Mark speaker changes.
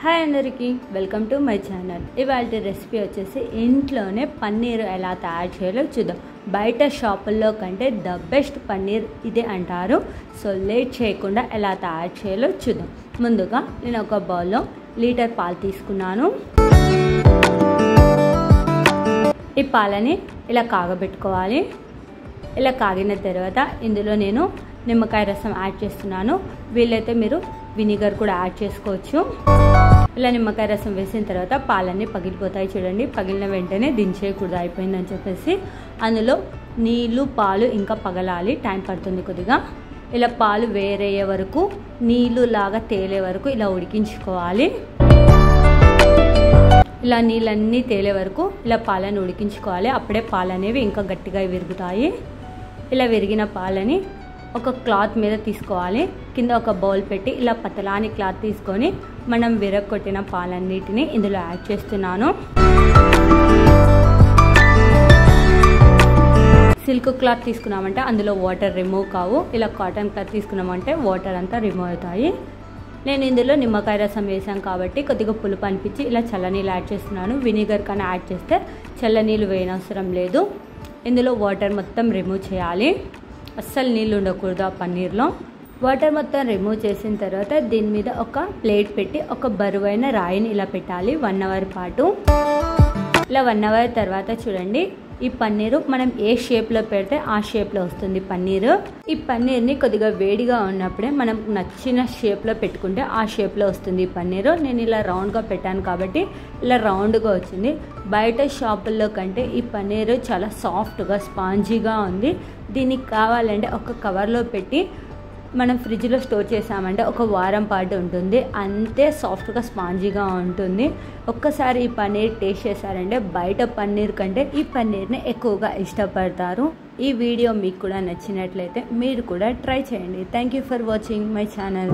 Speaker 1: Hi అందరికీ welcome to my channel. ఇవాళ recipe వచ్చేసి ఇంట్లోనే పన్నీర్ ఎలా తయారు చేయాలో చూద్దాం. బయట షాపుల్లో కంటే ద బెస్ట్ పన్నీర్ ఇదే అంటారు. సో లేట్ చేయకుండా ఎలా తయారు చేయాలో చూద్దాం. ముందుగా నేను ఒక బౌల్లో లీటర్ పాలు తీసుకున్నాను. ఈ పాలని ఇలా కాగబెట్టుకోవాలి. ఇలా కాగిన తర్వాత ఇందులో నేను నిమ్మకాయ రసం యాడ్ చేస్తున్నాను. వీలైతే మీరు వినిగర్ కూడా యాడ్ చేసుకోవచ్చు. ఇలా నిమ్మకాయ రసం వేసిన తర్వాత పాలన్నీ పగిలిపోతాయి. చూడండి, పగిలిన వెంటనే దించేయకూడదు, అయిపోయిందని చెప్పేసి. అందులో నీళ్ళు పాలు ఇంకా పగలాలి, టైం పడుతుంది కొద్దిగా. ఇలా పాలు వేరయ్యే వరకు, నీళ్ళు లాగా తేలే వరకు ఇలా ఉడికించుకోవాలి. ఇలా నీళ్ళన్నీ తేలే వరకు ఇలా పాలను ఉడికించుకోవాలి. అప్పుడే పాలు అనేవి ఇంకా గట్టిగా విరుగుతాయి. ఇలా విరిగిన పాలని ఒక క్లాత్ మీద తీసుకోవాలి. కింద ఒక బౌల్ పెట్టి ఇలా పతలాని క్లాత్ తీసుకొని మనం విరగొట్టిన పాలన్నిటిని ఇందులో యాడ్ చేస్తున్నాను. సిల్క్ క్లాత్ తీసుకున్నామంటే అందులో వాటర్ రిమూవ్ కావు. ఇలా కాటన్ క్లాత్ తీసుకున్నామంటే వాటర్ అంతా రిమూవ్ అవుతాయి. నేను ఇందులో నిమ్మకాయ రసం వేసాను కాబట్టి కొద్దిగా పులుపు అనిపించి ఇలా చల్లనీళ్ళు యాడ్ చేస్తున్నాను. వినిగర్ కానీ యాడ్ చేస్తే చల్లనీళ్ళు వేయనవసరం లేదు. ఇందులో వాటర్ మొత్తం రిమూవ్ చేయాలి. అస్సలు నీళ్ళు ఉండకూడదు ఆ పన్నీర్లో. వాటర్ మొత్తం రిమూవ్ చేసిన తర్వాత దీని మీద ఒక ప్లేట్ పెట్టి ఒక బరువైన రాయిని ఇలా పెట్టాలి 1 అవర్ పాటు. ఇలా 1 అవర్ తర్వాత చూడండి, ఈ పన్నీరు మనం ఏ షేప్లో పెడితే ఆ షేప్లో వస్తుంది పన్నీరు. ఈ పన్నీర్ని కొద్దిగా వేడిగా ఉన్నప్పుడే మనం నచ్చిన షేప్లో పెట్టుకుంటే ఆ షేప్లో వస్తుంది ఈ పన్నీరు. నేను ఇలా రౌండ్గా పెట్టాను కాబట్టి ఇలా రౌండ్గా వచ్చింది. బయట షాపుల్లో కంటే ఈ పన్నీరు చాలా సాఫ్ట్గా స్పాంజీగా ఉంది. దీనికి కావాలంటే ఒక కవర్లో పెట్టి మనం ఫ్రిడ్జ్లో స్టోర్ చేసామంటే ఒక వారం పాటు ఉంటుంది. అంతే సాఫ్ట్గా స్పాంజీగా ఉంటుంది. ఒక్కసారి ఈ పన్నీర్ టేస్ట్ చేశారంటే బయట పన్నీర్ కంటే ఈ పన్నీర్ని ఎక్కువగా ఇష్టపడతారు. ఈ వీడియో మీకు కూడా నచ్చినట్లయితే మీరు కూడా ట్రై చేయండి. Thank you for watching my channel.